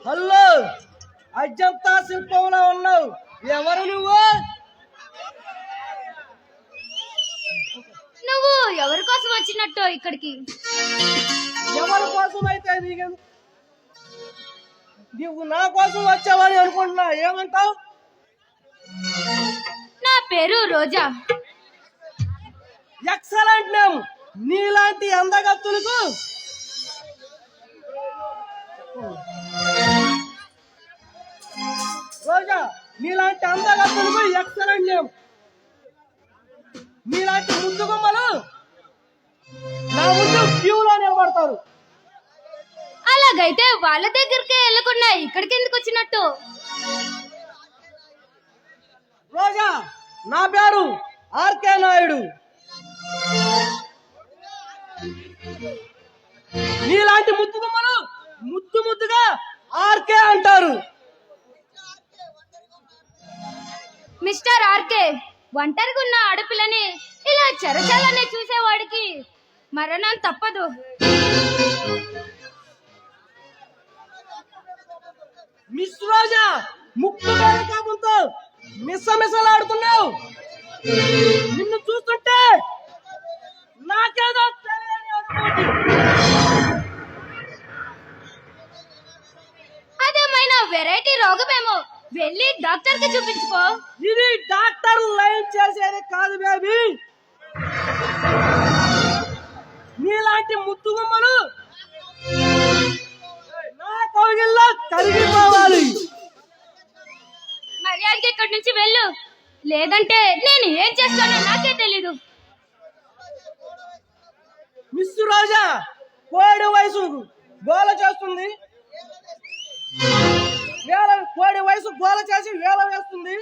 Hello, Ajanta శిల్పంలో ఉన్నావు. ఎవరు నువ్వు? నువ్వు ఎవరి కోసం వచ్చినట్టు ఇక్కడికి? ఎవరి కోసం అయితే నువ్వు నా కోసం వచ్చావని అనుకుంటున్నా. ఏమంటావు? నా పేరు రోజా. Excellent name. నీలాంటి అందగత్తులకు రోజా, నీలాంటి అందగత్తులకు ఎక్సలెంట్ నేమ్. నీలాంటి ముద్దు గుమ్మలు నా ముందు క్యూలో నిలబడతారు. అలాగైతే వాళ్ళ దగ్గరికి వెళ్ళకుండా ఇక్కడికి ఎందుకు వచ్చినట్టు? రోజా, నా పేరు ఆర్కే నాయుడు. నీలాంటి ముద్దు గుమ్మలు ముద్దుగా ఆర్కే అంటారు. మిస్టర్ ఆర్కే, ఒంటరిగా ఉన్న ఆడపిల్లని ఇలా చెరచాలనే చూసేవాడికి మరణం తప్పదు. మిస్ రోజా, ముక్కు కాపుతో మిసమిసలాడుతున్నావు. నిన్ను చూస్తుంటే నాకేదో తెలియని అనుభూతి. అదేమైనా వెరైటీ రోగమేమో, వెళ్ళి డాక్టర్ కి చూపించుకో. ఇది డాక్టర్ లైన్ చేసేది కాదు బేబీ. నీలాంటి ముద్దు గుమ్మలు నా కౌగిల్లో కరిగిపోవాలి. మర్యాదకి ఇక్కడి నుంచి వెళ్ళు, లేదంటే నేను ఏం చేస్తానో నాకే తెలీదు. మిస్ రోజా, కోడి వయసు గోల చేస్తుంది. కోడి వయసు గోల చేసి వేల వేస్తుంది.